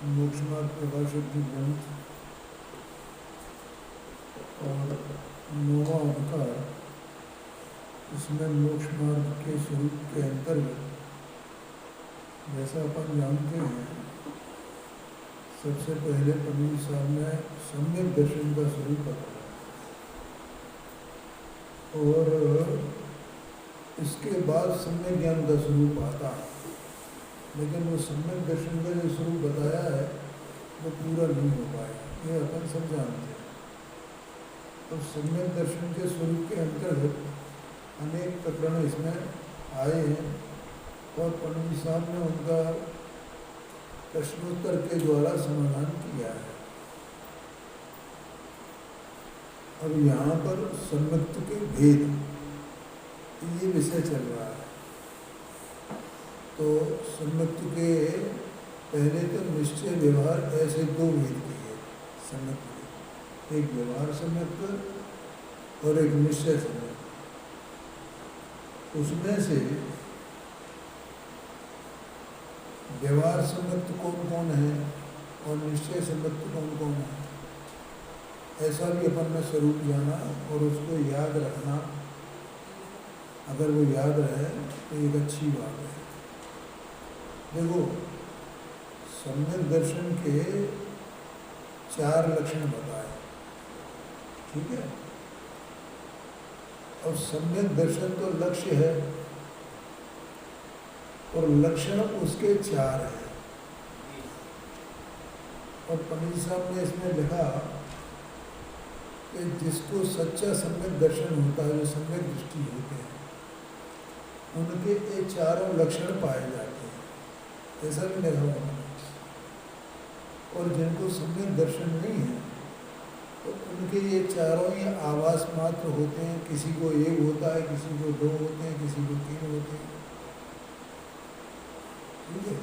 मोक्षमार्ग प्रकाशक की ग्रंथ और नौवां अधिकार, इसमें मोक्ष मार्ग के स्वरूप के अंतर्गत जैसा अपन जानते हैं, सबसे पहले पंडित साहब ने सम्यक दर्शन का स्वरूप बताया और इसके बाद सम्यक ज्ञान का स्वरूप आता है। लेकिन वो सम्यक दर्शन का जो स्वरूप बताया है वो पूरा नहीं हो पाया, ये अपन सब जानते हैं। तो सम्यक दर्शन के स्वरूप के अंतर्गत अनेक प्रकरण इसमें आए हैं और पंडित साहब ने उनका प्रश्नोत्तर के द्वारा समाधान किया है। अब यहाँ पर सम्यक्त के भेद, ये विषय चल रहा है। तो सम्यक्त के पहले तो निश्चय व्यवहार, ऐसे दो भेद किए सम्यक्त के, एक व्यवहार सम्यक्त और एक निश्चय सम्यक्त। उसमें से व्यवहार सम्यक्त कौन कौन है और निश्चय सम्यक्त कौन कौन है, ऐसा भी अपन ने स्वरूप जाना और उसको याद रखना। अगर वो याद रहे तो एक अच्छी बात है। देखो, सम्यक दर्शन के 4 लक्षण बताए, ठीक है। और सम्यक दर्शन तो लक्ष्य है और लक्षण उसके 4 हैं। और पंडित साहब ने इसमें लिखा कि जिसको सच्चा सम्यक दर्शन होता है, जो सम्यक दृष्टि होते हैं, उनके ये 4 लक्षण पाए जाते हैं, ऐसा भी लिखा हुआ। और जिनको सम्यक दर्शन नहीं है तो उनके ये 4 ही आभास मात्र होते हैं। किसी को 1 होता है, किसी को 2 होते हैं, किसी को 3 होते हैं, ठीक है।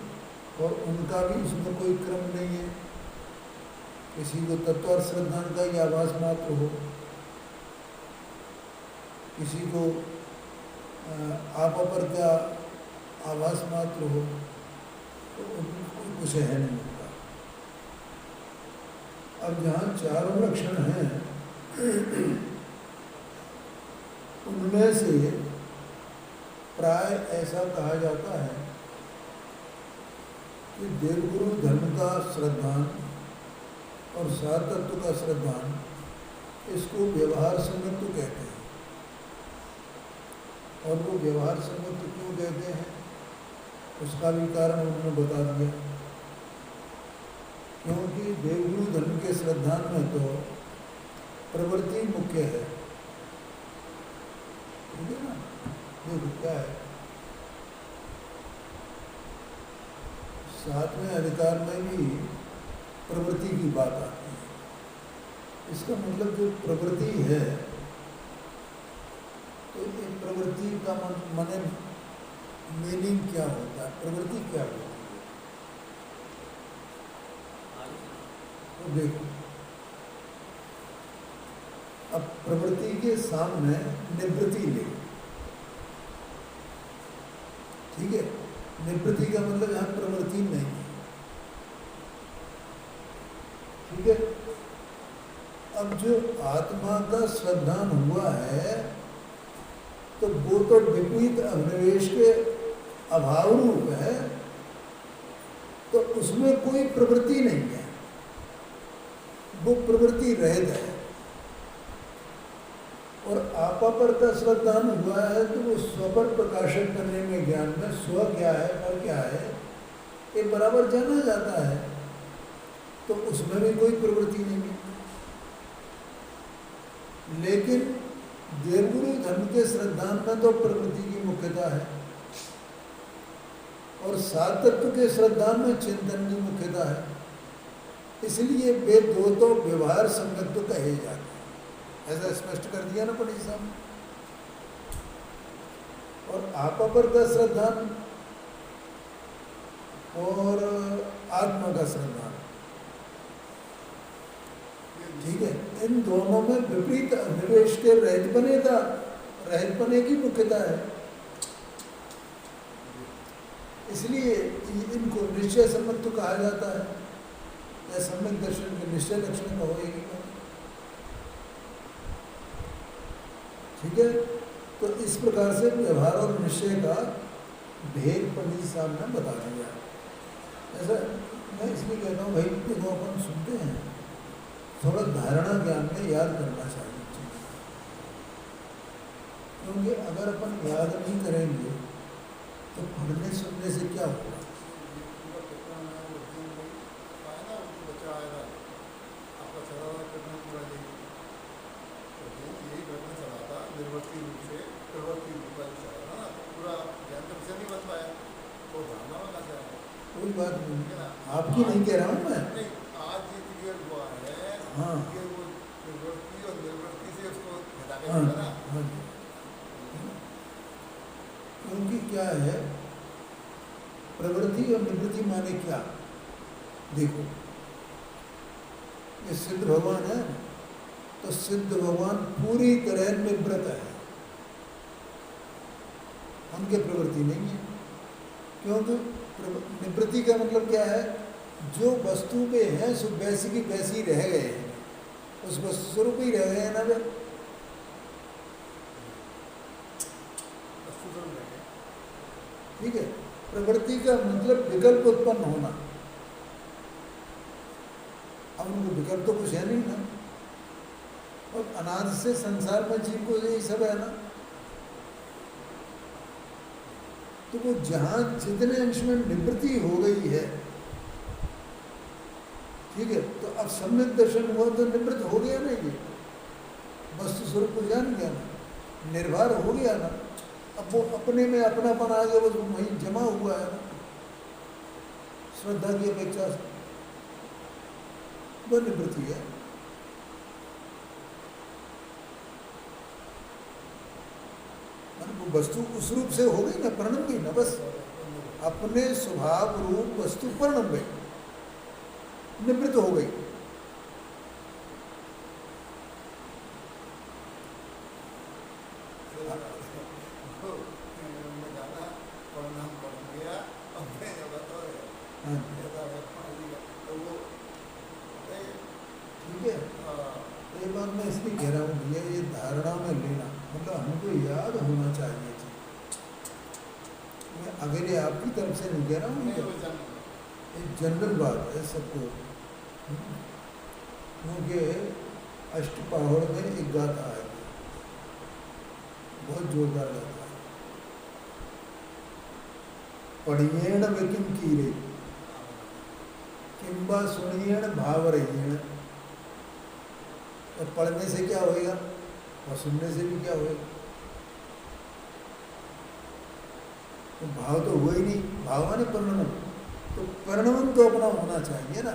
और उनका भी इसमें कोई क्रम नहीं है। किसी को तत्व और श्रद्धान का ही आभास मात्र हो, किसी को आप पर का आभास मात्र हो, तो उनको कुछ है नहीं होता। अब जहाँ 4 लक्षण हैं, उनमें से प्राय ऐसा कहा जाता है कि देवगुरु धर्म का श्रद्धान और सार तत्व का श्रद्धान, इसको व्यवहार सम्यक्त कहते हैं। और वो व्यवहार सम्यक्त क्यों कहते हैं, उसका भी कारण उन्होंने बता दिया। क्योंकि देवगुरु धर्म के श्रद्धान में तो प्रवृत्ति मुख्य है, ठीक है ना। देखो क्या है, 7वें अधिकार में भी प्रवृत्ति की बात आती है। इसका मतलब जो प्रवृत्ति है, तो ये प्रवृत्ति का माने मीनिंग क्या होता है, प्रवृत्ति क्या होती है। तो देखो, अब प्रवृत्ति के सामने निवृत्ति ले, ठीक है। निवृत्ति का मतलब यहाँ प्रवृत्ति नहीं है, ठीक है। अब जो आत्मा का श्रद्धान हुआ है, तो वो तो विपरीत अभिनिवेश के अभाव रूप है, तो उसमें कोई प्रवृत्ति नहीं है, वो प्रवृत्ति रहित है। और आपा पर का श्रद्धान हुआ है, तो वो स्व पर प्रकाशन करने में ज्ञान में स्व क्या है और क्या है ये बराबर जाना जाता है, तो उसमें भी कोई प्रवृत्ति नहीं है। लेकिन देवगुरु धर्म के श्रद्धान में तो प्रवृत्ति की मुख्यता है और सात तत्व के श्रद्धान में चिंतन की मुख्यता है। इसलिए वे दो तो व्यवहार संगत तो कहे जाते हैं, ऐसा स्पष्ट कर दिया ना पंडित साहब। और आपा पर का श्रद्धान और आत्मा का श्रद्धान, ठीक है, इन दोनों में विपरीत अभिनिवेश के रहित बने की मुख्यता है। इसलिए इनको निश्चय सम्मत कहा जाता है। या सम्यक दर्शन के निश्चय लक्षण कहो एक ही कहो। ठीक है, तो इस प्रकार से व्यवहार और निश्चय का भेद पंडित जी साहब ने बता दिया। ऐसा मैं इसलिए कहता हूँ भाई, देखो अपन सुनते हैं, थोड़ा धारणा ज्ञान में याद करना चाहिए चीज़, क्योंकि अगर अपन याद नहीं करेंगे तो पढ़ने सुनने से क्या होगा। कोई बात नहीं, आपकी नहीं कह रहा हूँ मैं। आज ये क्लियर हुआ है। हाँ कि वो निर्वृत्ति और निर्वृत्ति से उसको घटा के हाँ ना। हाँ, क्योंकि क्या है, प्रवृत्ति और निवृत्ति माने क्या। देखो ये सिद्ध भगवान है, तो सिद्ध भगवान पूरी तरह निवृत्त है, उनके प्रवृत्ति नहीं है। क्योंकि निवृत्ति का मतलब क्या है, जो वस्तु पे है सो वैसी की वैसी रह गए हैं, उस वस्तु स्वरूप ही रह गए हैं ना वे। ठीक है, प्रवृत्ति का मतलब विकल्प उत्पन्न होना। अब उनको विकल्प तो कुछ है नहीं ना, और अनादि से संसार में जीव को यही सब है ना। तो वो जहाँ जितने अंश में निवृत्ति हो गई है, ठीक है, तो अब सम्यक दर्शन हुआ तो निवृत्त हो गया ना, ये वस्तु स्वरूप को जान गया ना, निर्भर हो गया ना। अब वो अपने में अपनापन आ गया, वो वहीं जमा हुआ है ना, श्रद्धा की अपेक्षा से वो निवृत्ति है। वो वस्तु उस रूप से हो गई ना, परिणम गई ना, बस अपने स्वभाव रूप वस्तु परिणम गई, निवृत्त हो गई। ठीक है, तो ये बात मैं इसलिए कह रहा हूँ भैया, ये धारणा में लेना मतलब हमको याद होना चाहिए जी। मैं अगर आपकी तरफ से नहीं कह रहा हूँ, एक जनरल बात है सबको। क्योंकि अष्टपहड़ में एक गाथा है, बहुत जोरदार गाथा है, पढ़िएण विकिम कीरे किंबा सुनिएण भाव रहिएण। और पढ़ने से क्या होएगा और सुनने से भी क्या होएगा। तो भाव तो हुआ ही नहीं, भाव माने परिणमन, तो परिणमन तो अपना होना चाहिए ना।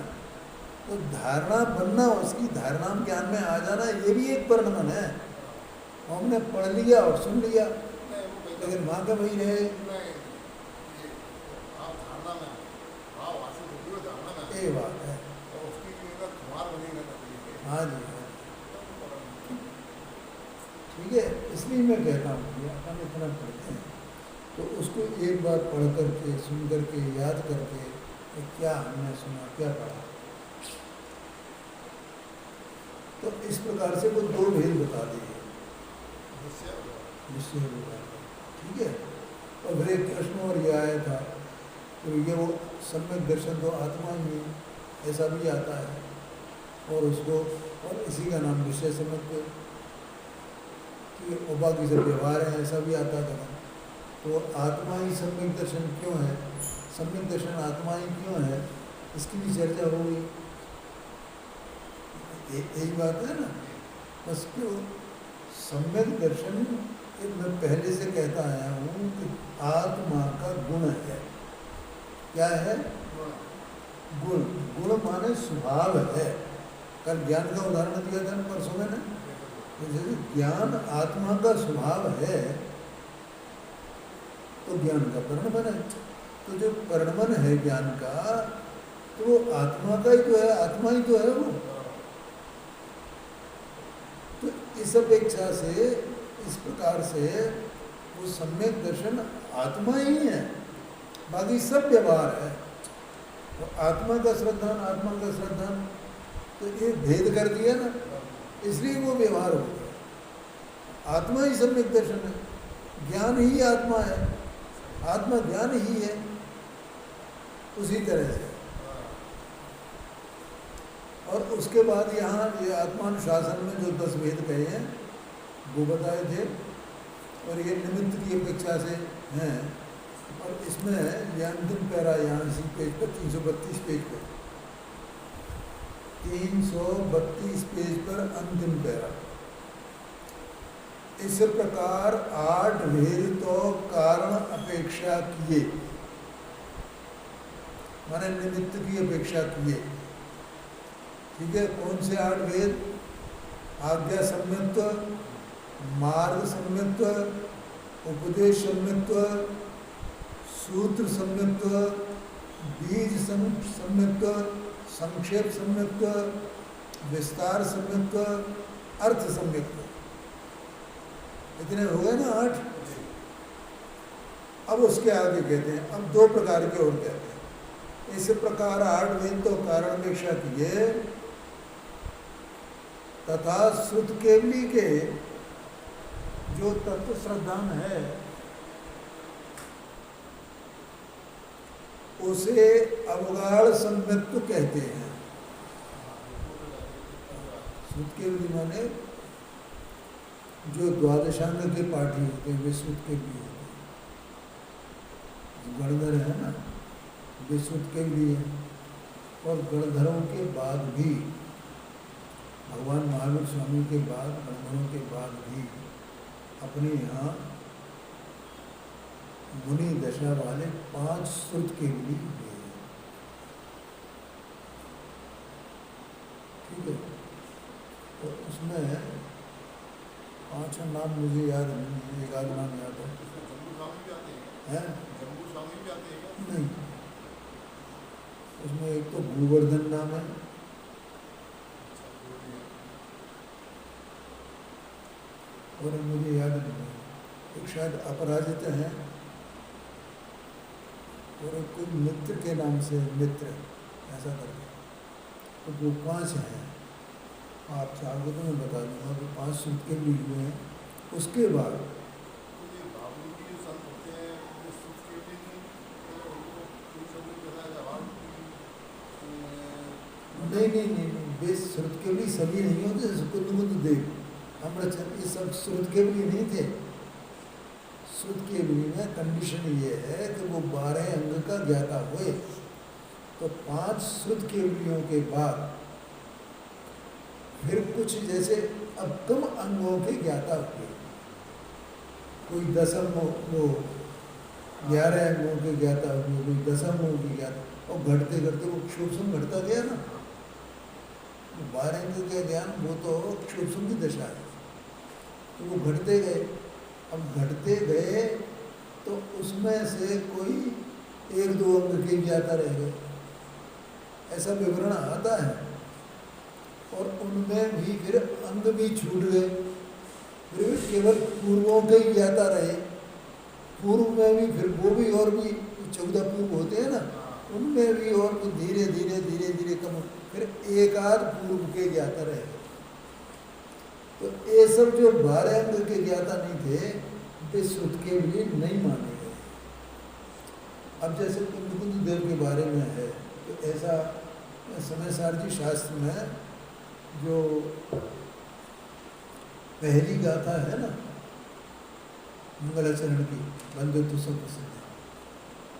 तो धारणा बनना, उसकी धारणा ज्ञान में आ जाना, ये भी एक परिणमन है। हमने पढ़ लिया और सुन लिया, लेकिन माँ का वही रहे। ये बात है। हाँ जी, ठीक है, इसलिए मैं कहता हूँ कि अपन इतना पढ़ते हैं तो उसको एक बार पढ़ करके, सुन करके, याद करके कि क्या हमने सुना, क्या पढ़ा। तो इस प्रकार से वो दो भेद बता दिए, निश्चय होगा। ठीक है, और फिर एक प्रश्न और ये आया था, तो ये वो सम्यक दर्शन तो आत्मा ही है, ऐसा भी आता है, और उसको, और इसी का नाम विषय सम्यक कि उपाधि से व्यवहार है, ऐसा भी आता था। तो आत्मा ही सम्यक दर्शन क्यों है, सम्यक दर्शन आत्मा ही क्यों है, इसकी भी चर्चा हो गई। यही बात है ना, बस क्यों सम्यक दर्शन, मैं पहले से कहता आया हूँ कि आत्मा का गुण है। क्या है? गुण। गुण माने स्वभाव है। कल ज्ञान का उदाहरण दिया था परसों मैंने, जैसे ज्ञान आत्मा का स्वभाव है तो ज्ञान का परिणमन है। तो जो परिणमन है ज्ञान का, तो वो आत्मा का ही तो है, आत्मा ही तो है वो। तो इस अपेक्षा से, इस प्रकार से वो सम्यक दर्शन आत्मा ही है, बाकी सब व्यवहार है। तो आत्मा का श्रद्धान तो ये भेद कर दिया ना, इसलिए वो व्यवहार हो गया। आत्मा ही सम्यक दर्शन है, ज्ञान ही आत्मा है, आत्मा ज्ञान ही है। उसी तरह से और उसके बाद यहाँ ये आत्मानुशासन में जो 10 भेद कहे हैं वो बताए थे, और ये निमित्त की अपेक्षा से हैं। और इसमें ये अंतिम पैरा यहाँ इसी पेज पर 332 पेज पर 332 पेज पर अंतिम पैरा। इस प्रकार 8 भेद तो कारण अपेक्षा किए, माने निमित्त की अपेक्षा किए। ठीक है, कौन से 8 भेद? आज्ञा सम्यत्व, मार्ग सम्यत्व, उपदेश सम्यत्व, सूत्र सम्यत्व, बीज सम्यत्व, संक्षेप सम्यत्व, विस्तार सम्यत्व, अर्थ सम्यत्व। इतने हो गए ना 8। अब उसके आगे कहते हैं, अब 2 प्रकार के और कहते हैं। इस प्रकार 8 भेद तो कारण अपेक्षा किए तथा श्रुत केवली के जो तत्व श्रद्धान है उसे अवगाढ़ सम्यत्व कहते हैं। श्रुत केवली माने जो द्वादशांग के पाठी होते हैं वे श्रुत केवली होते हैं। गणधर है ना, वे श्रुत केवली है। और गणधरों के बाद भी भगवान महावीर स्वामी के बाद, गणधरों के बाद भी अपने यहाँ मुनि दशा वाले 5 श्रुत केवली हुए। ठीक है, तो उसमें 5 नाम मुझे याद नहीं है, एक आध नाम याद है। नहीं, उसमें एक तो गोवर्धन नाम है, और मुझे याद नहीं है। एक शायद अपराजित है, और एक कोई मित्र के नाम से मित्र, ऐसा करके। तो वो 5 हैं। आप चाहोगे तो मैं बता दूंगा कि 5 श्रुत के भी हुए हैं। उसके बाद नहीं, वे श्रुत के भी सभी नहीं होते। कुंद देव, अमृतचंद, ये सब श्रुत के भी नहीं थे। श्रुत के भी में कंडीशन ये है कि वो 12 अंग का ज्ञाता हुए। तो 5 श्रुत केवलियों के बाद फिर कुछ जैसे अब कम अंगों के ज्ञाता हुए। कोई 10 अंगों, वो 11 अंगों के ज्ञाता हुए, कोई 10 अंगों के ज्ञाता, और घटते घटते वो क्षोभसम घटता गया ना। 12 अंग के ज्ञान वो तो क्षोभसम की दशा है। तो वो घटते गए। अब घटते गए तो उसमें से कोई 1-2 अंग के ज्ञाता रह गए, ऐसा विवरण आता है। और उनमें भी फिर अंग भी छूट गए, फिर केवल पूर्वों के ही ज्ञाता रहे। पूर्व में भी फिर वो भी, और भी 14 पूर्व होते हैं ना, उनमें भी और भी धीरे धीरे कम, फिर 1 आध पूर्व के ज्ञाता रहे। तो ये सब जो 12 अंग के ज्ञाता नहीं थे वे श्रुत के लिए नहीं माने गए। अब जैसे कुंद देव के बारे में है, तो ऐसा समय सारजी शास्त्र में जो पहली गाथा है ना मंगलाचरण की, बंधुत्व सब प्रसिद्ध है,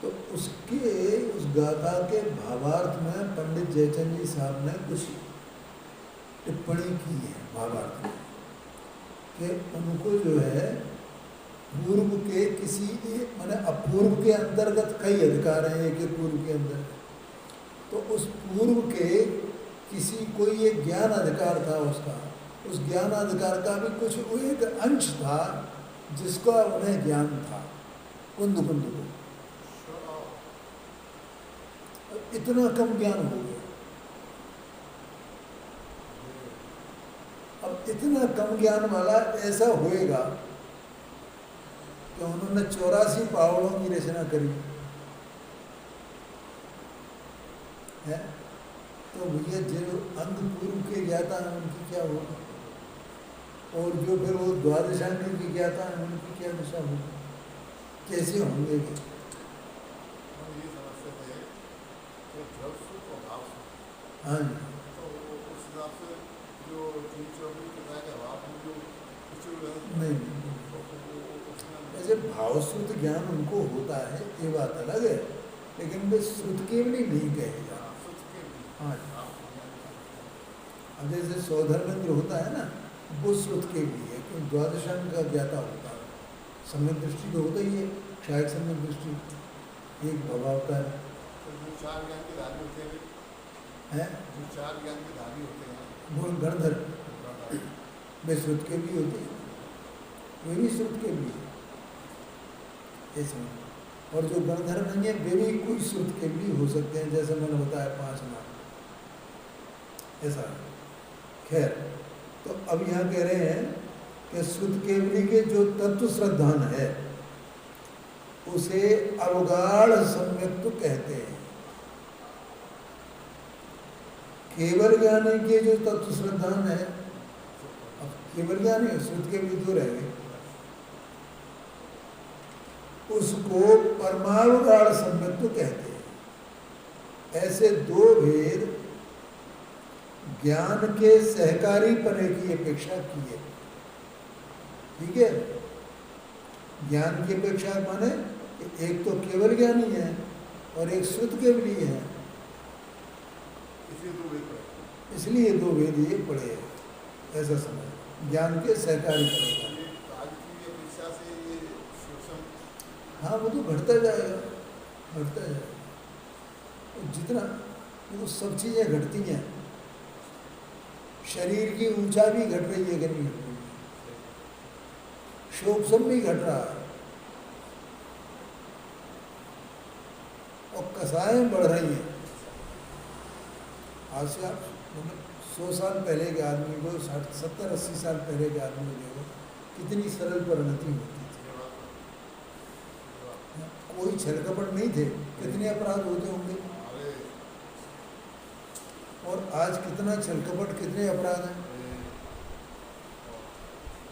तो उस गाथा के भावार्थ में पंडित जयचंद जी साहब ने कुछ टिप्पणी की है भावार्थ में, कि उनको जो है पूर्व के किसी माने अपूर्व के अंतर्गत कई अधिकार हैं, एक पूर्व के अंदर, तो उस पूर्व के किसी कोई एक ज्ञान अधिकार था उसका, उस ज्ञान अधिकार का भी कुछ एक अंश था जिसका उन्हें ज्ञान था कुंद को। इतना कम ज्ञान हो गया। अब इतना कम ज्ञान वाला ऐसा होएगा कि उन्होंने 84 पावड़ों की रचना करी, है, तो भैया जो अंग पूर्व के ज्ञाता हैं उनकी क्या होगी, और जो फिर वो द्वादशांग की ज्ञाता हैं उनकी क्या दशा होगी, कैसे होंगे वे? हम ये समझते थे कि जब सुख और भाव सुख, हाँ जी, तो उस हिसाब से जो 3-24 बताया गया भाव में जो कुछ नहीं ऐसे भावश्रुत ज्ञान उनको होता है ये बात अलग है, लेकिन वे श्रुत केवली नहीं कहेगा। हाँ जी, अब जैसे सौधर्मेंद्र होता है ना, वो श्रुत केवली है, क्योंकि द्वादशांग का ज्ञाता होता है। सम्यक दृष्टि तो होता ही है, क्षायक सम्यक दृष्टि एक भवावता है। जो 4 ज्ञान के धारी होते हैं, जो 4 ज्ञान के धारी होते हैं वो गणधर वे श्रुत केवली होते हैं, वे भी श्रुत केवली है ऐसे। और जो गणधर नहीं है वे भी कोई श्रुत केवली हो सकते हैं, जैसे मैंने बताया 5 नाम ऐसा है। खैर, तो अब यहाँ कह रहे हैं कि श्रुत केवली के जो तत्व श्रद्धान है उसे अवगाढ़ सम्यक कहते हैं। केवल ज्ञानी के जो तत्व श्रद्धान है, अब केवल ज्ञानी श्रुत केवली दो रह गए, उसको परमाणुगाढ़ सम्यक कहते हैं। ऐसे दो भेद ज्ञान के सहकारी पने की अपेक्षा की है। ठीक है, ज्ञान की अपेक्षा माने एक तो केवल ज्ञानी है और एक श्रुत केवली है, इसलिए दो भेद ये पड़े हैं, ऐसा समझ ज्ञान के सहकारी पने। हाँ, वो तो घटता जाएगा, घटता जाएगा जितना, वो सब चीज़ें घटती हैं। शरीर की ऊंचा भी घट रही है कि नहीं घट रही है, शोभसम भी घट रहा है, और कसाएं बढ़ रही हैं। आज से आप मतलब 100 साल पहले के आदमी को, 70-80 साल पहले के आदमी को देखो, कितनी सरल परिणति होती थी, कोई छल कपट नहीं थे, कितने अपराध होते होंगे, और आज कितना छल कपट, कितने अपराध हैं।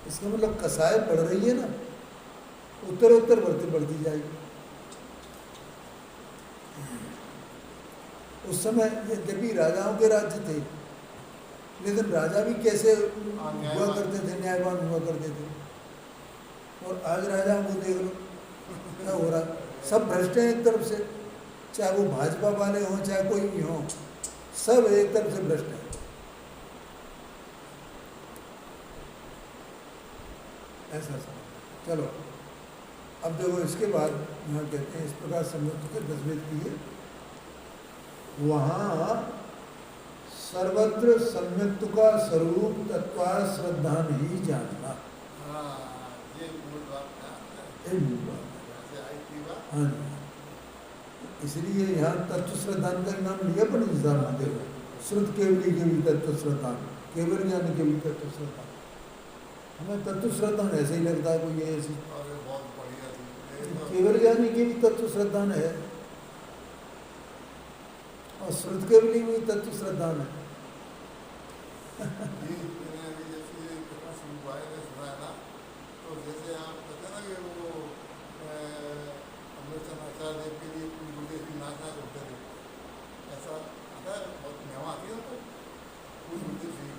इसका मतलब कसाई बढ़ रही है ना, उत्तरोत्तर बढ़ती जाएगी। उस समय यद्यपि राजाओं के राज्य थे, लेकिन राजा भी कैसे हुआ करते थे, न्यायवान हुआ करते थे। और आज राजाओं को देख लो क्या हो रहा, सब भ्रष्ट हैं एक तरफ से, चाहे वो भाजपा वाले हों चाहे कोई भी हो, सब एक तरफ से भ्रष्ट है। ऐसा समझ। चलो अब देखो, इसके बाद यहाँ कहते हैं इस प्रकार सम्यक के 10 भेद किए, वहाँ सर्वत्र सम्यक्त्व का स्वरूप तत्वार श्रद्धा नहीं जानना। ये मूल बात है। हाँ जी, इसलिए यहाँ तत्व श्रद्धान का नाम लिया पर निजाम देखो, श्रुत केवली के भी तत्व श्रद्धान, केवल ज्ञान के भी तत्व श्रद्धान। हमें तत्व श्रद्धान ऐसे ही लगता है कोई ऐसी, केवल ज्ञानी की भी तत्व श्रद्धान है और श्रुत केवली भी तत्व श्रद्धान है।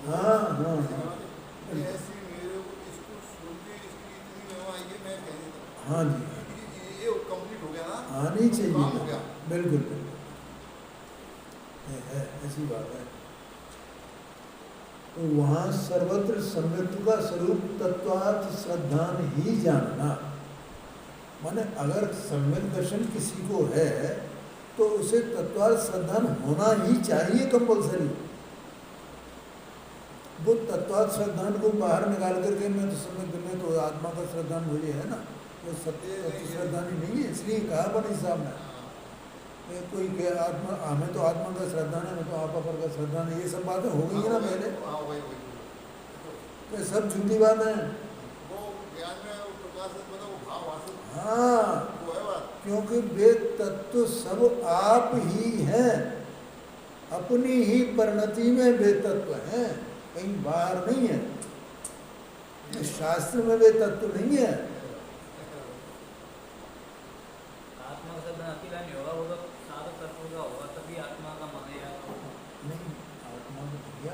हाँ हाँ हाँ जी, ये कंप्लीट हो गया ना, आनी चाहिए, काम हो गया। बिल्कुल है, ऐसी बात है। तो वहाँ सर्वत्र सम्यक्त्व का स्वरूप तत्वार्थ श्रद्धान ही जानना, माने अगर सम्यक दर्शन किसी को है तो उसे तत्वार्थ श्रद्धान होना ही चाहिए कंपल्सरी। वो तत्वार्थ श्रद्धान को बाहर निकाल करके मैं तो सम्यक में तो आत्मा का श्रद्धान मुझे है ना, वो सत्य श्रद्धानी नहीं है, इसलिए कहा बनी साहब ने कोई के आत्मा, हमें तो आत्मा का श्रद्धान है, मैं तो आपा पर का श्रद्धान है, ये सब बातें हो गई है ना पहले, तो सब झूठी बात है। हाँ, क्योंकि वे तत्व सब आप ही हैं, अपनी ही परिणति में वे तत्व हैं, कहीं बाहर नहीं है। शास्त्र में वे तत्व नहीं है। आत्मा का शब्द अकेला नहीं होगा, वो तो साधक तत्व का होगा, तभी आत्मा का माना जाएगा। नहीं, आत्मा में किया,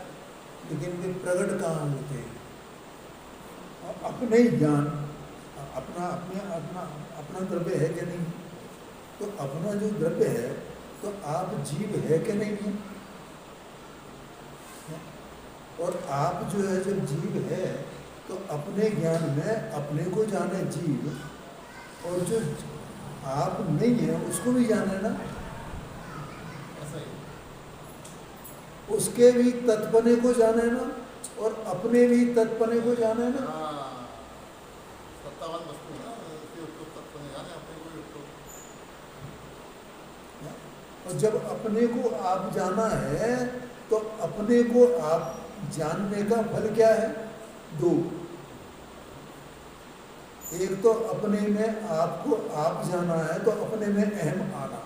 लेकिन वे प्रकट कहाँ होते हैं? अपने ही ज्ञान, अपना द्रव्य है कि नहीं? तो अपना जो द्रव्य है, तो आप जीव है कि नहीं है? और आप जो है, जब जीव है तो अपने ज्ञान में अपने को जाने जीव, और जो आप नहीं है उसको भी जाने ना, ऐसा ही उसके भी तत्पने को जाने ना, और अपने भी तत्पने को जाने ना। सत्तावान वस्तु है ना, उसको तत्व नहीं जाने, अपने को उसको। और जब अपने को आप जाना है, तो अपने को आप जानने का फल क्या है? दो। एक तो अपने में आपको आप जाना है, तो अपने में अहम आना,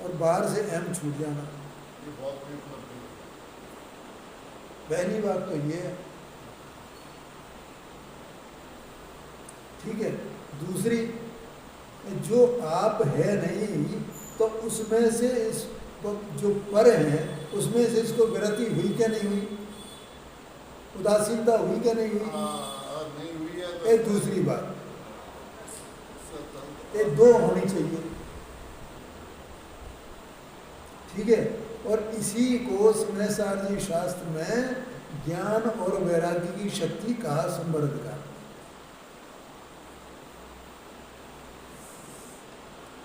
और बाहर से अहम छूट जाना। ये बहुत बड़ी उपलब्धि है। पहली बात तो ये है, ठीक है। दूसरी, जो आप है नहीं, तो उसमें से इस जो पर हैं, उसमें से इसको विरति हुई क्या नहीं हुई? उदासीनता हुई क्या नहीं हुई? और नहीं हुई है तो ये दूसरी बात, ये दो होनी चाहिए, ठीक है। और इसी को समय जी शास्त्र में ज्ञान और वैराग्य की शक्ति कहा, संवर्ध का।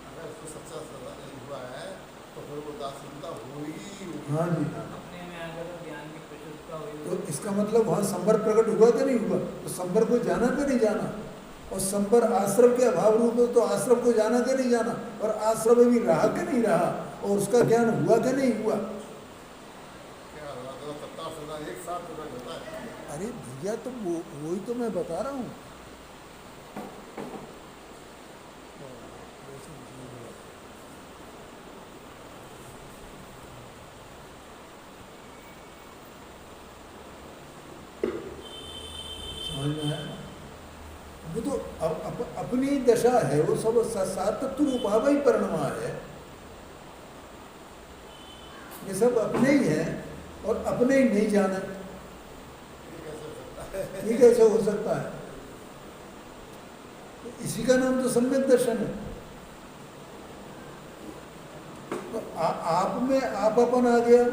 अगर उसको सच्चा सदा नहीं हुआ है तो फिर वो उदासीनता होगी। हाँ जी। अपने में अगर ज्ञान की प्रशुद्धता हुई तो इसका मतलब वहाँ संवर प्रकट हुआ कि नहीं हुआ? तो संवर को जाना कि नहीं जाना? और संवर आश्रम के अभाव रूप में, तो आश्रम को जाना कि नहीं जाना? और आश्रम में भी रहा कि नहीं रहा? और उसका ज्ञान हुआ कि नहीं हुआ? क्या सत्ता सदा एक साथ प्रकट होता है। अरे भैया, तो वही तो मैं बता रहा हूँ। समझ में आया? वो तो अपनी दशा है, वो सब सात तत्व रूपावा ही परिणमा है। ये सब अपने ही हैं और अपने ही नहीं जाना। ये कैसे हो सकता है? तो इसी का नाम तो सम्यक दर्शन है। तो आप में आपन आ गया,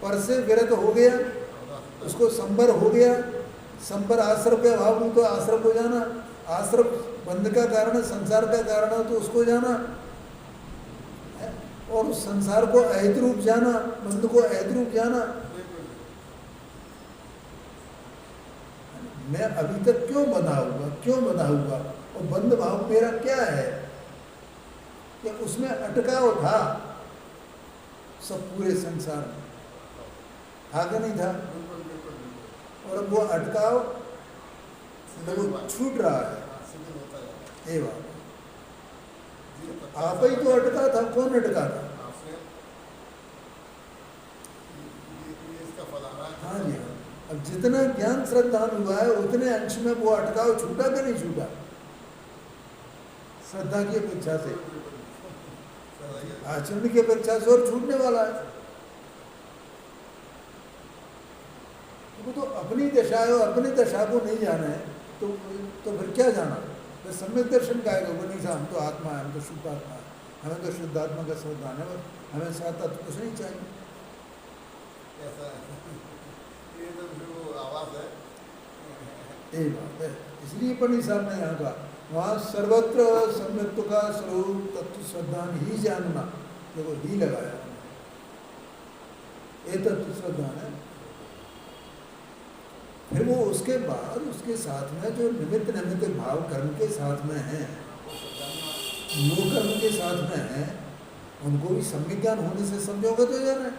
पर से विरत हो गया, उसको संबर हो गया। संबर आश्रम के अभाव में, तो आश्रम को जाना। आश्रम बंध का कारण है, संसार का कारण है, तो उसको जाना। और उस संसार को अहित रूप जाना, बंध को अहित रूप जाना। मैं अभी तक क्यों बंधा हुआ? और बंध भाव मेरा क्या है? कि उसमें अटकाव था सब पूरे संसार में, था कि नहीं था? और अब वो अटकाव वो छूट रहा है। ये बात आप ही तो अटका था। कौन अटका था? हाँ जी, हाँ। अब जितना ज्ञान श्रद्धान हुआ है, उतने अंश में वो अटकाव छूटा कि नहीं छूटा? श्रद्धा की अपेक्षा से, आचरण की अपेक्षा से और छूटने वाला है। वो तो अपनी दशा है, और अपनी दशा को नहीं जाना है, तो फिर क्या जाना? तो सम्यक दर्शन का है वो नहीं था। हम तो आत्मा है, हम तो शुद्ध आत्मा है, हमें तो शुद्ध आत्मा का श्रद्धान है, बस हमें साथ तत्व कुछ नहीं चाहिए। ऐसा है। ये तो जो आवाज़ है, यही बात है। इसलिए पंडित साहब ने यहाँ कहा, वहाँ सर्वत्र सम्यक्त्व का स्वरूप तत्व श्रद्धान ही जानना, देखो ही लगाया, ये तत्व श्रद्धान है। फिर वो उसके बाद उसके साथ में जो निमित्त भाव कर्म के साथ में हैं, योग कर्म के साथ में हैं, उनको भी सम्यक ज्ञान होने से समझोगे तो जाना है।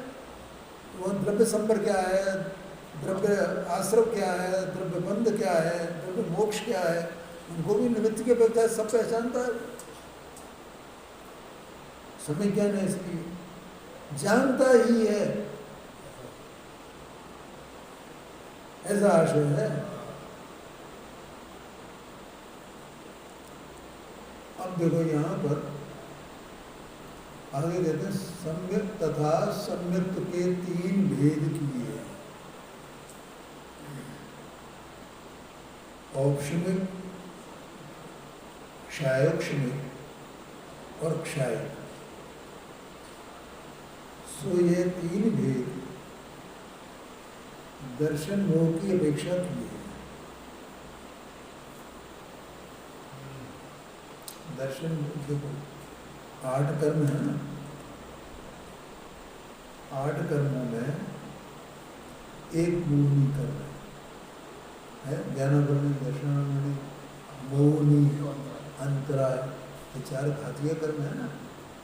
वह द्रव्य संबर क्या है, द्रव्य आश्रम क्या है, द्रव्य बंध क्या है, द्रव्य मोक्ष क्या है, उनको भी निमित्त के अपेक्षा सब पहचानता है। सम्यक ज्ञान है इसलिए। जानता ही है, ऐसा आशय है। अब देखो यहाँ पर आगे कहते हैं सम्यक तथा सम्यक्त के 3 भेद किए हैं। औपशमिक, क्षायोक्षमिक और क्षायक। सो ये 3 भेद दर्शन मोह की अपेक्षा किए हैं। दर्शन देखो 8 कर्म है ना, 8 कर्मों में एक मोहनी कर्म है, ज्ञानावरणी, दर्शनावरणी, मोहनी, अंतराय, ये 4 घातीय कर्म है ना।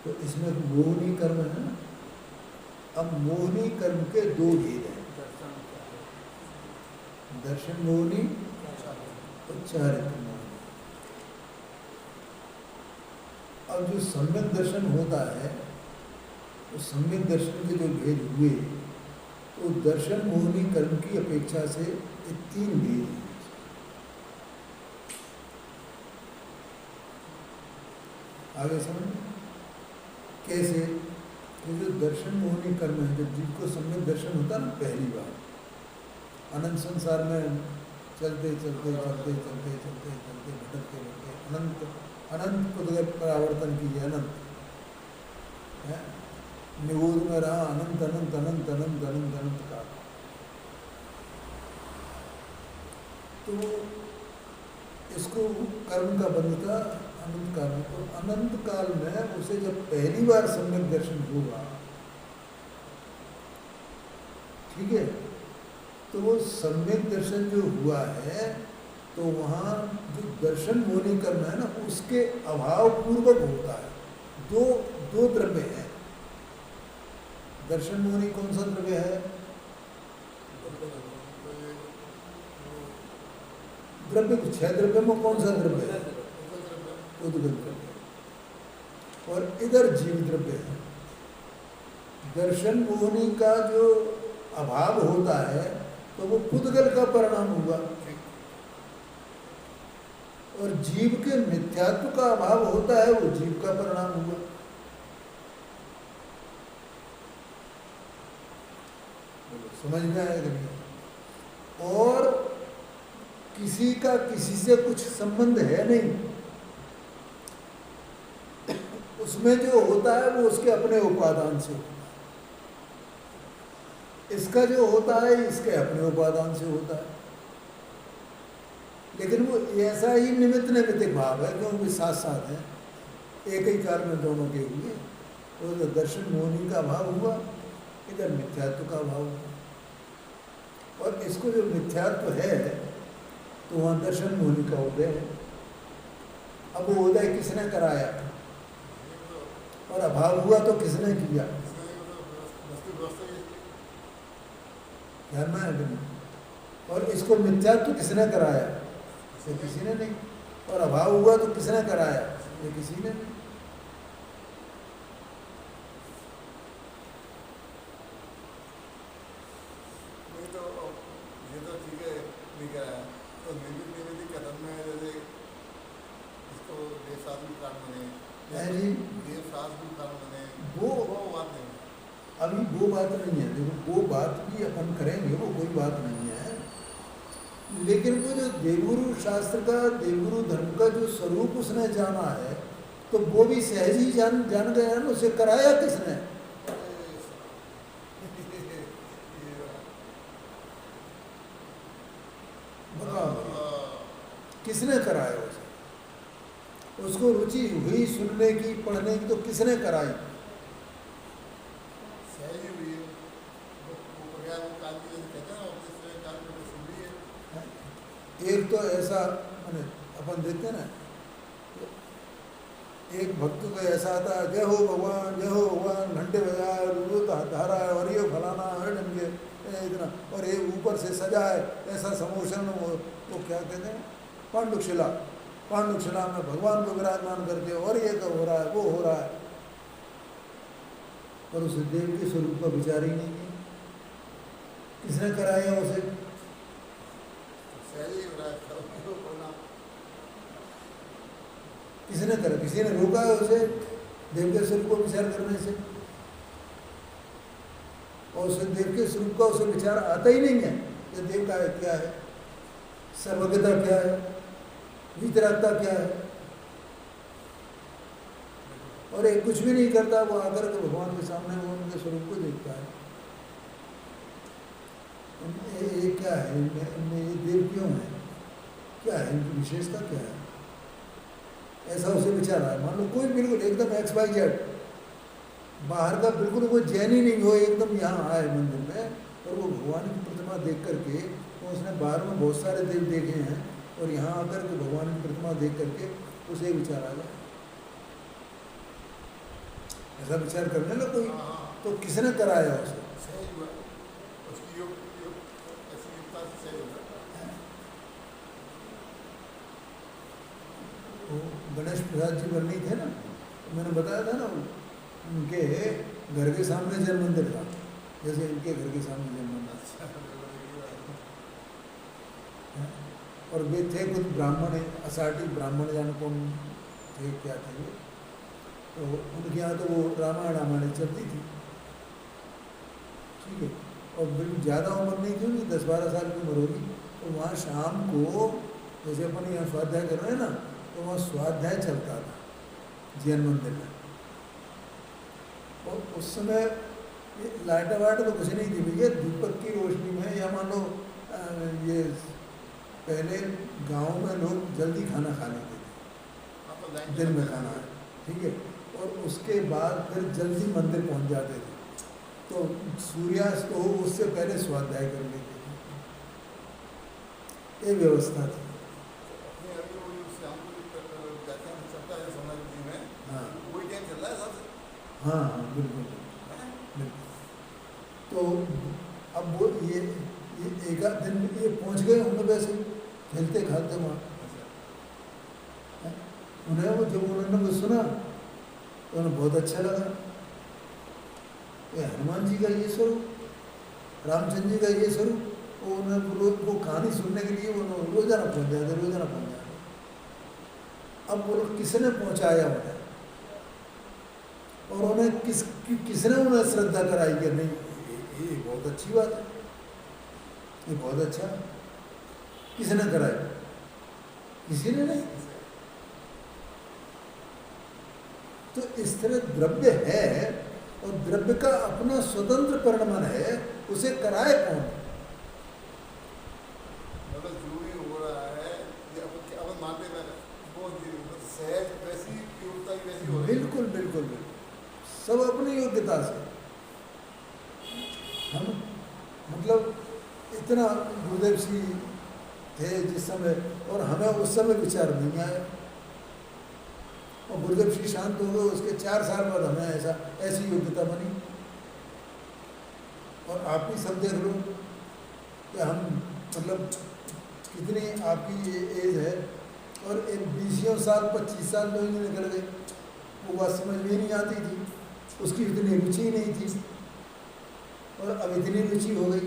तो इसमें मोहनी कर्म है ना। अब मोहनी कर्म के 2 भेद हैं, दर्शन मोहनी और चारित्र मोहनी। अब जो सम्यक दर्शन होता है, तो सम्यक दर्शन के जो भेद हुए, तो दर्शन मोहनी कर्म की अपेक्षा से ये 3 भेद हैं। आगे समझ कैसे? ये जो दर्शन मोहनी कर्म है, जब जीव को सम्यक दर्शन होता है ना पहली बार, अनंत संसार में चलते चलते चलते चलते चलते चलते भटकते भटकते अनंत अनंत परावर्तन कीजिए, अनंत है, निगोद में रहा अनंत अनंत अनंत अनंत अनंत अनंत का। तो इसको कर्म का बंध था अनंत काल में। तो अनंत काल में उसे जब पहली बार सम्यक दर्शन होगा, ठीक है, तो वो सम्यक दर्शन जो हुआ है, तो वहाँ जो दर्शन मोहनी कर्म है ना, उसके अभाव पूर्वक होता है। दो द्रव्य हैं। दर्शन मोहनी कौन सा द्रव्य है? द्रव्य 6 द्रव्य में कौन सा द्रव्य है? उद्गल द्रव्य। और इधर जीव द्रव्य है। दर्शन मोहनी का जो अभाव होता है, तो वो पुद्गल का परिणाम हुआ, और जीव के मिथ्यात्व का अभाव होता है, वो जीव का परिणाम हुआ। समझ में आएगा नहीं? और किसी का किसी से कुछ संबंध है नहीं, उसमें जो होता है वो उसके अपने उपादान से होता है, इसका जो होता है इसके अपने उपादान से होता है। लेकिन वो ऐसा ही निमित्त नैमित्तिक भाव है, क्योंकि साथ साथ है, एक ही काल में दोनों के हुए। तो इधर दर्शन मोहनी का भाव हुआ, इधर मिथ्यात्व का भाव हुआ। और इसको जो मिथ्यात्व है, तो वहाँ दर्शन मोहनी का उदय है। अब वो उदय किसने कराया, और अभाव हुआ तो किसने किया? ध्यान में है। और इसको मिथ्यात्व किसने कराया? ये किसी ने नहीं। और अभाव हुआ तो किसने कराया? ये किसी ने नहीं। ये तो ठीक है, ठीक है। तो निमित्त कदम में जैसे इसको देवशास्त्र कारण बने, देवशास्त्र कारण बने, वो बात नहीं है। अभी वो बात नहीं है। देखो, वो बात भी अपन करेंगे, वो कोई बात नहीं है। लेकिन वो जो देवगुरु शास्त्र का, देवगुरु धर्म का जो स्वरूप उसने जाना है, तो वो भी सहज ही जान गया है ना। उसे कराया किसने? बताओ, किसने कराया उसे? उसको रुचि हुई सुनने की, पढ़ने की, तो किसने कराई? एक तो ऐसा मैंने अपन देखते ना, एक भक्त को ऐसा आता है, जय हो भगवान, जय हो भगवान, घंटे बजाए, रोज धारा है, और ये फलाना है ढंगे इतना, और ये ऊपर से सजा है, ऐसा समोशन। वो क्या कहते हैं, पांडुशिला, पांडुशिला में भगवान को विराजमान करके, और ये हो रहा है, वो हो रहा है। पर उस देव के स्वरूप का विचार ही नहीं है। किसने कराया उसे? सहज ही हो रहा है, करो करना। किसने करा? किसी ने रोका है उसे देव के स्वरूप को विचार करने से? और उसे देव के स्वरूप का उसे विचार आता ही नहीं है कि देव का है क्या है, सर्वज्ञता क्या है, वितरागता क्या है। और एक कुछ भी नहीं करता, वो आकर के भगवान के सामने वो उनके स्वरूप को देखता है। ये क्या है इनमें, ये देव क्यों है, क्या है इनकी विशेषता क्या है, ऐसा उसे विचार आया। मान लो कोई बिल्कुल एकदम XYZ बाहर का बिल्कुल वो जैन ही नहीं हो, एकदम यहाँ आए मंदिर में और वो भगवान की प्रतिमा देख करके, तो उसने बाहर में बहुत सारे देव देखे हैं और यहाँ आकर के भगवान की प्रतिमा देख करके उसे विचार आ गया। ऐसा विचार करने लगा कोई, तो किसने कराया उसे? सहज हुआ, उसकी योग ऐसी युक्ता से सहज होगा। वो गणेश प्रसाद जी वर्णी थे ना, तो मैंने बताया था ना, उनके घर के सामने जैन मंदिर था, जैसे इनके घर के सामने जैन मंदिर। और वे थे कुछ ब्राह्मण, असाटी ब्राह्मण जान कौन थे क्या थे वो, तो उनके यहाँ तो वो रामायण चलती थी, ठीक है। और बिल्कुल ज़्यादा उम्र नहीं थी उनकी, 10-12 साल की उम्र होगी। तो वहाँ शाम को जैसे अपन यहाँ स्वाध्याय कर रहे हैं ना, तो वहाँ स्वाध्याय चलता था जैन मंदिर में। और उस समय लाइटें वाइटें तो कुछ नहीं थी भैया, दीपक की रोशनी में, या मान लो ये पहले गांव में लोग जल्दी खाना खा लेते थे, दिन में खाना है, ठीक है, और उसके बाद फिर जल्दी मंदिर पहुंच जाते थे, तो सूर्यास्त हो उससे पहले स्वाध्याय कर लेते थे। ये व्यवस्था थी। हाँ हाँ हाँ, बिल्कुल बिल्कुल। तो अब वो ये एक आध दिन में ये पहुंच गए होंगे वैसे खेलते खाते वहाँ। उन्हें वो जब उन्होंने वो सुना तो उन्हें बहुत अच्छा लगा। ये हनुमान जी का ये स्वरूप, रामचंद्र जी का ये स्वरूप, वो उन्हें वो कहानी सुनने के लिए वो रोजाना पहुँच जाते, रोजाना पहुँच जाते। अब वो किसने पहुँचाया उन्हें, और उन्हें किसने उन्हें श्रद्धा कराई कि नहीं ये बहुत अच्छी बात है, ये बहुत अच्छा। किसने कराई? किसी ने नहीं। तो इस तरह द्रव्य है और द्रव्य का अपना स्वतंत्र परिणमन है, उसे कराए कौन? मतलब जो भी हो रहा है ये अपन मानते हैं वो सहज वैसी योग्यता की वैसी हो रही है। बिल्कुल बिल्कुल बिल्कुल, सब अपनी योग्यता से। हम मतलब इतना गुरुदेव जी थे जिस समय, और हमें उस समय विचार नहीं आया, और गुरुदेव श्री शांत हो गए, उसके 4 साल बाद हमें ऐसी योग्यता बनी। और आप भी सब देख लो कि हम मतलब कितनी आपकी ये एज है, और एक 20 साल 25 साल में ही निकल गए, वो बात समझ में नहीं आती थी, उसकी इतनी रुचि नहीं थी, और अब इतनी रुचि हो गई।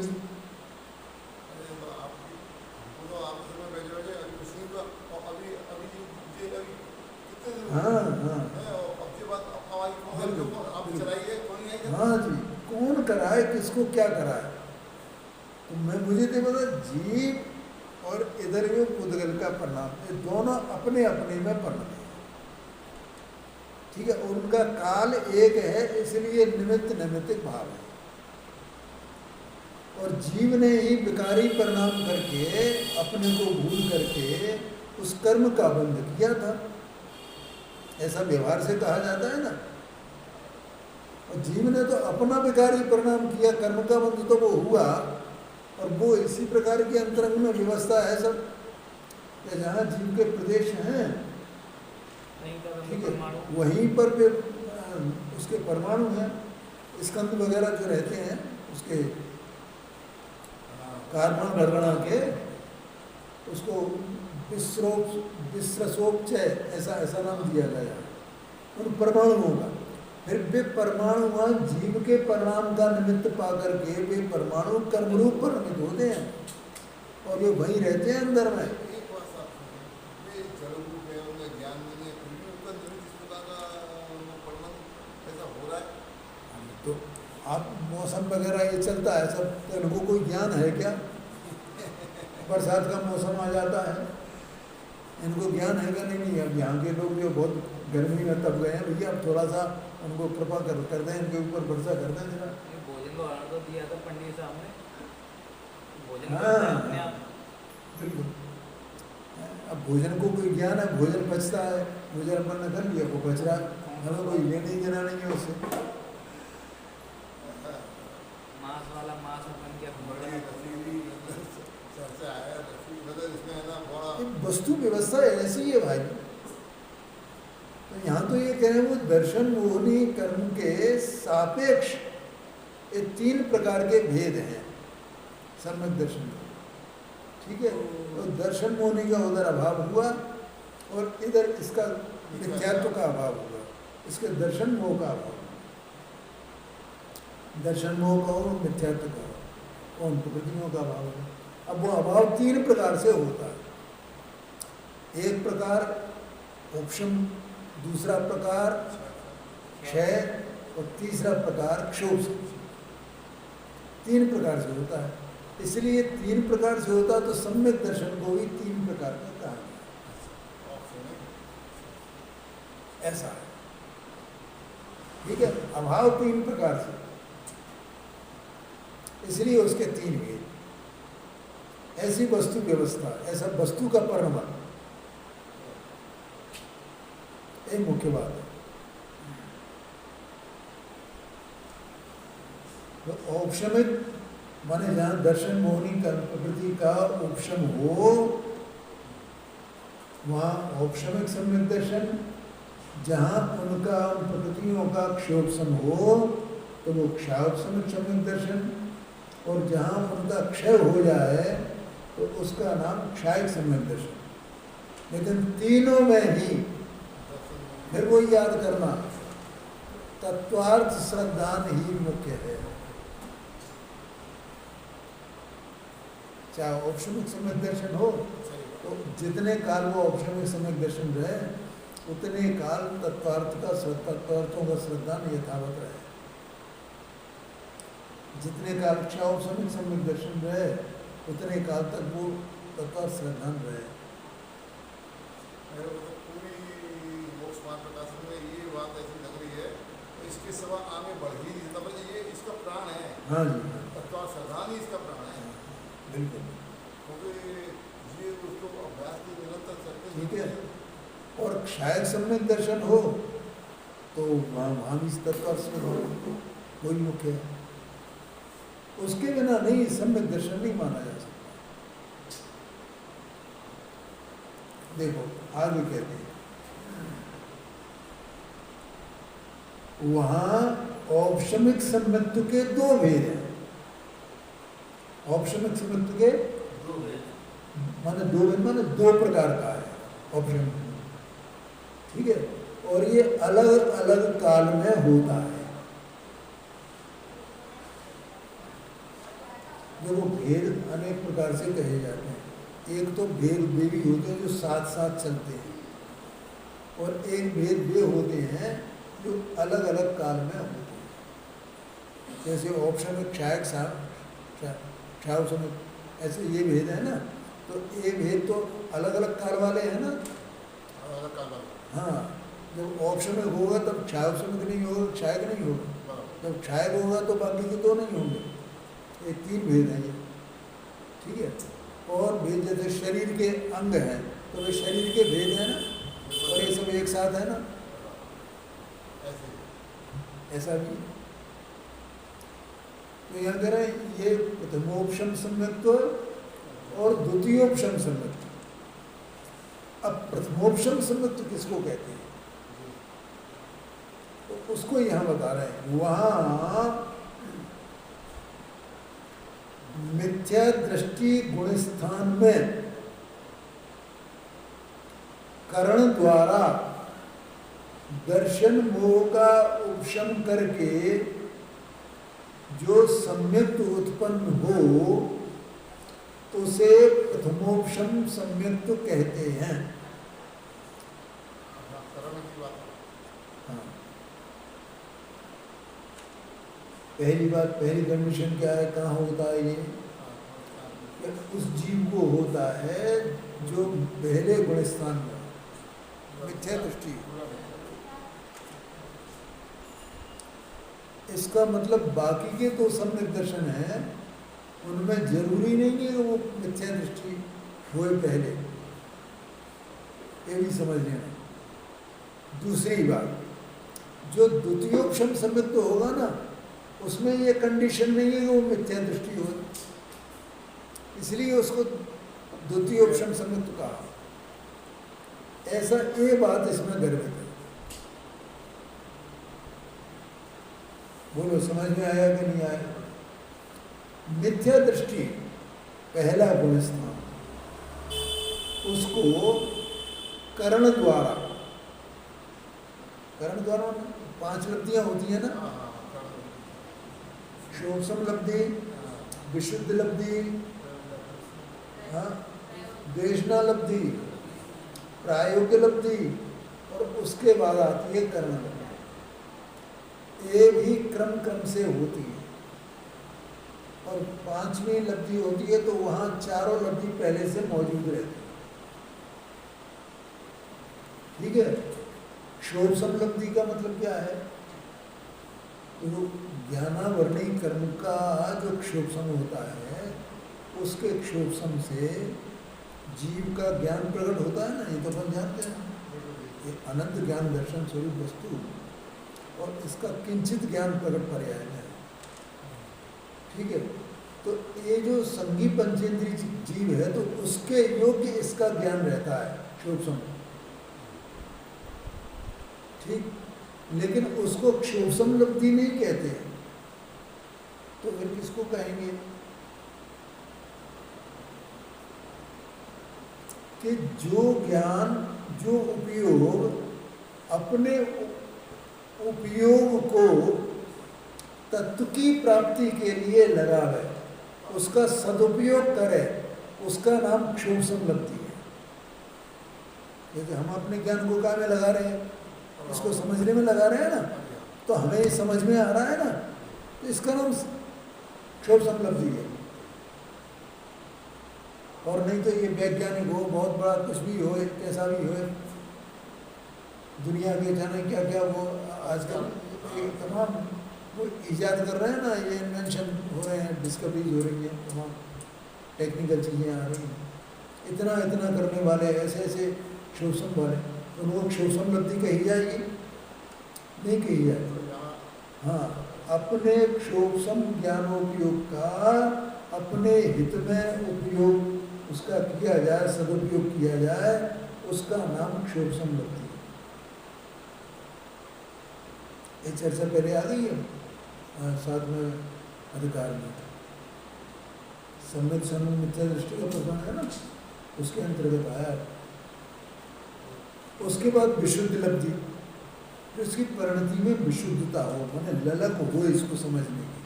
हाँ हाँ हाँ जी, कौन कराए, किसको क्या कराए? तो मुझे तो पता, जीव और इधर में पुद्गल का परिणाम, ये दोनों अपने अपने में परिणाम है, ठीक है। उनका काल एक है, इसलिए निमित्त नैमित्तिक भाव है, और जीव ने ही विकारी परिणाम करके अपने को भूल करके उस कर्म का बंध किया था, ऐसा व्यवहार से कहा जाता है ना। और जीव ने तो अपना विकारी परिणाम किया, कर्म का बंध तो वो हुआ, और वो इसी प्रकार की अंतरंग में व्यवस्था है सब, जहाँ जीव के प्रदेश हैं, ठीक है, वहीं पर भी उसके परमाणु हैं, स्कंद वगैरह जो रहते हैं उसके कार्बन भरगणा के, उसको विश्रसोपचय ऐसा नाम दिया गया उन परमाणुओं का। फिर वे परमाणु वहाँ जीव के परिणाम का निमित्त पा करके वे परमाणु कर्म रूप परिणित होते हैं और वे वहीं रहते हैं अंदर में। एक बात आप सुनिए, वे जड़ रूप है, उनमें ज्ञान नहीं है, फिर भी उनका निमित्त इस प्रकार का वर्णन ऐसा हो रहा है। तो आप मौसम वगैरह ये चलता है सब, तो इनको कोई ज्ञान है क्या? बरसात का मौसम आ जाता है, इनको ज्ञान है क्या? नहीं। अब यहाँ के लोग जो बहुत गर्मी में तब गए हैं, भैया अब थोड़ा सा उनको कृपा कर दें, इनके ऊपर वर्षा कर दें जरा। भोजन का ऑर्डर तो दिया था पंडित साहब ने, भोजन हाँ। करते हैं अपने आप। बिल्कुल। अब भोजन को कोई ज्ञान है, भोजन बचता है, भोजन अपन ने कर लिया, वो बच रहा है, हमें कोई लेने देना नहीं है उससे। मांस वाला मांस बन गया बड़ी रसीली चर्चा है, रसीली मतलब इसमें है ना बड़ा ये वस्तु व्यवस्था ऐसी है भाई। तो यहाँ तो ये कह रहे हैं वो दर्शन मोहनी कर्म के सापेक्ष ये 3 प्रकार के भेद हैं सम्यक दर्शन में, ठीक है। तो दर्शन मोहनी का उधर अभाव हुआ और इधर इसका मिथ्यात्व का अभाव हुआ, इसके दर्शन मोह का अभाव, दर्शन मोह का और मिथ्यात्व का और प्रकृतियों का अभाव है। अब वो अभाव 3 प्रकार से होता है। एक प्रकार उपशम, दूसरा प्रकार क्षय और तीसरा प्रकार क्षोभ से। 3 प्रकार से होता है, इसलिए 3 प्रकार से होता है तो सम्यक दर्शन को भी 3 प्रकार का कहा गया, ऐसा है, ठीक है। अभाव 3 प्रकार से, इसलिए उसके 3 भेद। ऐसी वस्तु व्यवस्था, ऐसा वस्तु का परिणाम एक मुख्य बात है। तो औपशमिक माने जहाँ दर्शन मोहनी कर्म प्रकृति का उपशम हो वहाँ औपशमिक सम्यक दर्शन, जहाँ उनका प्रकृतियों का क्षयोपशम हो तो वो क्षयोपशमिक सम्यक दर्शन, और जहाँ उनका क्षय हो जाए तो उसका नाम क्षायिक सम्यक दर्शन। लेकिन तीनों में ही फिर वो याद करना, तत्वार्थ श्रद्धान ही मुख्य है। चाहे औपशमिक सम्यक दर्शन हो तो जितने काल वो औपशमिक सम्यक दर्शन रहे उतने काल तत्वार्थों का श्रद्धान यथावत रहे। जितने काल क्षौपशमिक सम्यक दर्शन रहे उतने काल तक वो तत्वार्थ श्रद्धान रहे। प्रकाशन में ये बात ऐसी लग रही है तो इसके सिवा आगे बढ़ ही नहीं सकता, मतलब ये इसका प्राण है। हाँ जी, तत्व श्रद्धान ही इसका प्राण है, बिल्कुल, क्योंकि ये उसको अभ्यास की निरंतर चलते, ठीक है। और क्षायक सम्यक दर्शन हो तो वहाँ भी तत्वार्थ श्रद्धान वही मुख्य है, उसके बिना नहीं सम्यक दर्शन नहीं माना जा सकता। देखो आगे कहते हैं वहाँ औपशमिक सम्यत्व के 2 भेद हैं। औपशमिक सम्यत्व के 2 भेद माने 2 प्रकार का है औपशमिक, ठीक है। और ये अलग अलग काल में होता है। जो वो भेद अनेक प्रकार से कहे जाते हैं। एक तो भेद वे भी होते हैं जो साथ साथ चलते हैं, और एक भेद वे होते हैं जो अलग अलग काल में होते हैं। जैसे औपशमिक क्षायक क्षायक ऐसे ये भेद है ना, तो ये भेद तो अलग अलग काल वाले हैं ना, अलग अलग काल वाले। हाँ, जब औपशमिक होगा तब क्षायक नहीं होगा, क्षायक नहीं होगा। जब क्षायक होगा तो बाकी के 2 नहीं होंगे। ये 3 भेद हैं ये, ठीक है। और भेद जैसे शरीर के अंग हैं तो वे शरीर के भेद हैं ना, और ये सब एक साथ है ना, ऐसा भी। तो यहाँ कह रहे हैं ये प्रथमोपशम सम्यक्त्व और द्वितीयोपशम सम्यक्त्व। अब प्रथमोपशम सम्यक्त्व किसको कहते हैं तो उसको यहाँ बता रहे हैं। वहाँ मिथ्या दृष्टि गुण स्थान में करण द्वारा दर्शन मोह का उपशम करके जो सम्यक उत्पन्न हो उसे प्रथमोपशम सम्यक कहते हैं। हाँ, पहली बात, पहली कंडीशन क्या है, कहाँ होता है ये? उस जीव को होता है जो पहले गुण स्थान में मिथ्या दृष्टि। इसका मतलब बाकी के तो सम्यक दर्शन है, उनमें जरूरी नहीं है कि वो मिथ्या दृष्टि हुए पहले, ये भी समझ लेना। दूसरी बात, जो द्वितीयोपशम सम्यक तो होगा ना, उसमें ये कंडीशन नहीं है कि वो मिथ्या दृष्टि हो, इसलिए उसको द्वितीयोपशम सम्यक कहा। ऐसा ये बात इसमें गर्भित है। बोलो समझ में आया कि नहीं आया? मिथ्या दृष्टि पहला गुण स्थान, उसको करण द्वारा, करण द्वारा 5 लब्धियां होती है ना, शोभसम लब्धि, विशुद्ध लब्धि, हाँ, देशना लब्धि, प्रायोग्य लब्धि, और उसके बाद आती है करण लब्धि। ये भी क्रम क्रम से होती है, और 5वीं लब्धि होती है तो वहाँ चारों लब्धि पहले से मौजूद रहती है। ठीक है। शोभसम लब्धि का मतलब क्या है? तो ज्ञानावरणी कर्म का जो क्षोभसम होता है, उसके क्षोभसम से जीव का ज्ञान प्रकट होता है ना, ये तो अपन जानते हैं। ये अनंत ज्ञान दर्शन स्वरूप वस्तु और इसका किंचित ज्ञान प्रकट पर्याय है। ठीक है। तो ये जो संगी पंचेंद्रीय जीव है, तो उसके योग्य इसका ज्ञान रहता है क्षोभसम। ठीक, लेकिन उसको क्षोभसम लब्धि नहीं कहते, तो फिर किसको कहेंगे? कि जो ज्ञान, जो उपयोग अपने उपयोग को तत्व की प्राप्ति के लिए लगावे, उसका सदुपयोग करे, उसका नाम क्षोभसम लब्धि है। क्योंकि हम अपने ज्ञान को काम में लगा रहे हैं, इसको समझने में लगा रहे हैं ना, तो हमें ये समझ में आ रहा है ना, तो इसका नाम क्षोभसम लब्धि है। और नहीं तो ये वैज्ञानिक हो, बहुत बड़ा कुछ भी हो, कैसा भी हो, दुनिया के जाने क्या क्या वो आजकल तमाम वो ईजाद कर रहे हैं ना, ये इन्वेंशन हो रहे हैं, डिस्कवरीज हो रही हैं, तमाम टेक्निकल चीज़ें आ रही हैं, इतना इतना करने वाले, ऐसे ऐसे क्षोभसम वाले, तो उनको क्षोभसम लब्धि कही जाएगी? नहीं कही जाएगी। हाँ, अपने क्षोभसम ज्ञानोपयोग का अपने हित में उपयोग उसका किया जाए, सदुपयोग किया जाए, उसका नाम क्षोभसम लब्धि है। ये चर्चा पहले आ गई है साथ में अधिकार में, सम्यक सम्यक मिथ्या दृष्टि का प्रकरण है ना, उसके अंतर्गत आया। उसके बाद विशुद्ध लब्धि, उसकी परिणति में विशुद्धता हो, माने ललक हो इसको समझने की,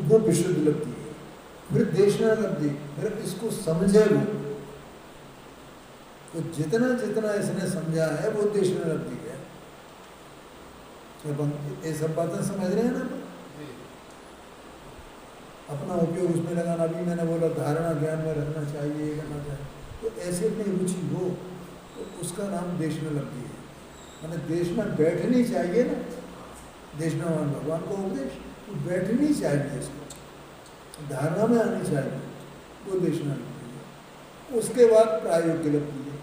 वो विशुद्ध लब्धि है। फिर देशना लब्धि, फिर इसको समझे वो, तो जितना जितना इसने समझा है वो देशना लब्धि है। ये सब बातें समझ रहे हैं ना, अपना उपयोग उसमें लगाना, भी मैंने बोला धारणा ज्ञान में रखना चाहिए, करना चाहिए, तो ऐसे में रुचि हो तो उसका नाम देशना लब्धि है। मैंने देशना बैठनी चाहिए ना, देशनावान भगवान को उपदेश, तो बैठनी चाहिए, इसको धारणा में आनी चाहिए, वो देशना लब्धि है। उसके बाद प्रायोग्य लब्धि है।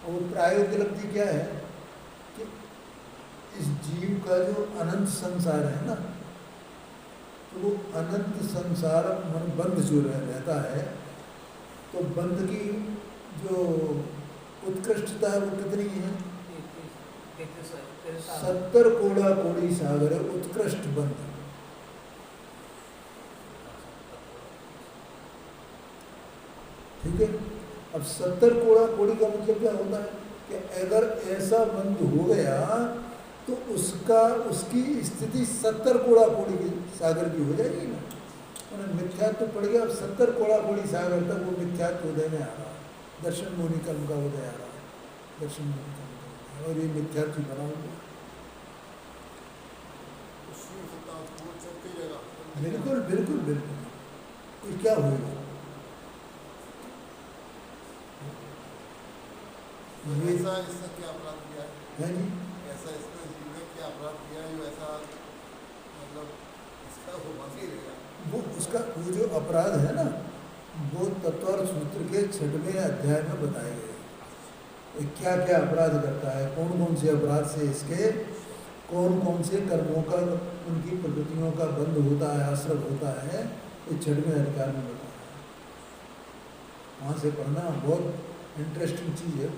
और प्रायोग्य लब्धि क्या है कि इस जीव का जो अनंत संसार है ना, तो वो अनंत संसार मन बंध जो रहता है, तो बंध की जो उत्कृष्टता है वो कितनी है? 70 कोड़ा कोड़ी सागर है उत्कृष्ट बंध। ठीक है। अब 70 कोड़ा कोड़ी का मतलब क्या होता है? कि अगर ऐसा बंध हो गया तो उसकी स्थिति 70 कोड़ा कोड़ी की सागर की हो जाएगी ना। उन्हें मिथ्यात्व पड़ गया, अब 70 कोड़ा कोड़ी सागर तक वो मिथ्यात्व उदय में आ रहा है, दर्शन मुनि कर्म का उदय आ रहा है, दर्शन मुनि कर्म का उदय, और ये मिथ्यात्व बना हुआ। बिल्कुल बिल्कुल बिल्कुल, फिर क्या होगा? ऐसा इसने क्या अपराध किया है जी? ऐसा इसने जीव ने क्या अपराध किया जो ऐसा मतलब इसका वो बन ही रहेगा। वो उसका वो जो अपराध है ना, वो तत्वर सूत्र के 6वें अध्याय में बताए गए। क्या क्या अपराध करता है, कौन कौन से अपराध से इसके कौन कौन से कर्मों का, उनकी प्रवृत्तियों का बंध होता है, आश्रय होता है, ये 6वें अधिकार में बताया है। वहाँ से पढ़ना बहुत इंटरेस्टिंग चीज़ है।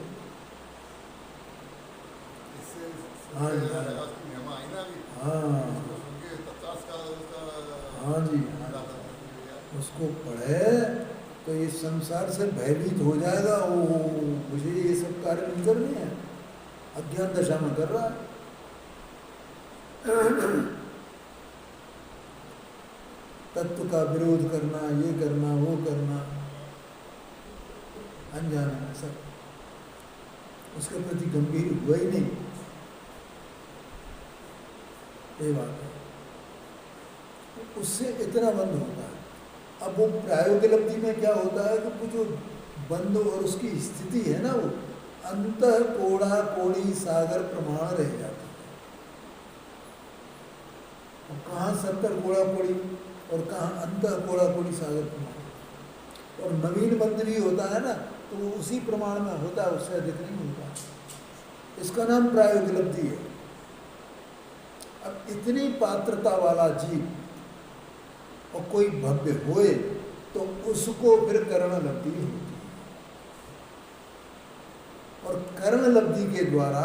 हाँ जी हाँ हाँ जी हाँ, उसको पढ़े तो ये संसार से भयभीत हो जाएगा। वो मुझे ये सब कार्य नहीं करने हैं, अज्ञान दशा में कर रहा है। तत्व का विरोध करना, ये करना, वो करना, अनजान है सब, उसके प्रति गंभीर हुआ ही नहीं, ये बात है। उससे इतना बंद होता है। अब वो प्रायोगिक लब्धि में क्या होता है कि वो जो बंद और उसकी स्थिति है ना, वो अंतः कोड़ा कोड़ी सागर प्रमाण रह जाती है। और कहाँ 70 कोड़ा कोड़ी और कहाँ अंतः कोड़ा कोड़ी सागर प्रमाण। और नवीन बंद भी होता है ना, तो वो उसी प्रमाण में होता है, उससे अधिक नहीं होता। इसका नाम प्रायोगिक लब्धि है। अब इतनी पात्रता वाला जीव और कोई भव्य होए तो उसको फिर कर्ण लब्धि होती है। और कर्ण लब्धि के द्वारा,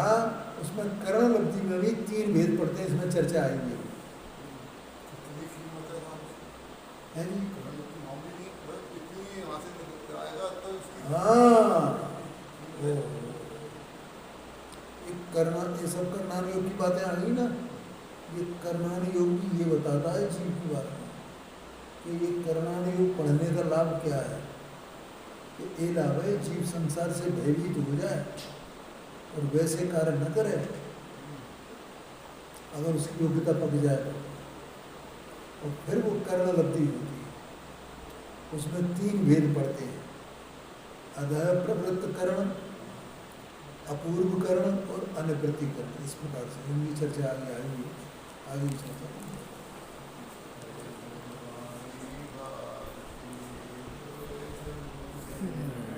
उसमें कर्ण लब्धि में भी 3 भेद पड़ते हैं, इसमें चर्चा आएगी है जी। हाँ, ये सब कर्णान योग की बातें आ गई ना। ये कर्णान योग भी ये बताता है जीव की बात में कि ये कर्णान योग पढ़ने का लाभ क्या है। कि ये लाभ है जीव संसार से भयभीत हो जाए और वैसे कार्य न करे, अगर उसकी योग्यता पक जाए तो, और फिर वो कर्ण लब्धि होती है। उसमें 3 भेद पड़ते हैं, अधः प्रवृत्त कर्ण, अपूर्व कर्ण और अनिवृत्ति कर्ण। इस प्रकार से इनकी चर्चा आगे आएगी, आगे चर्चा।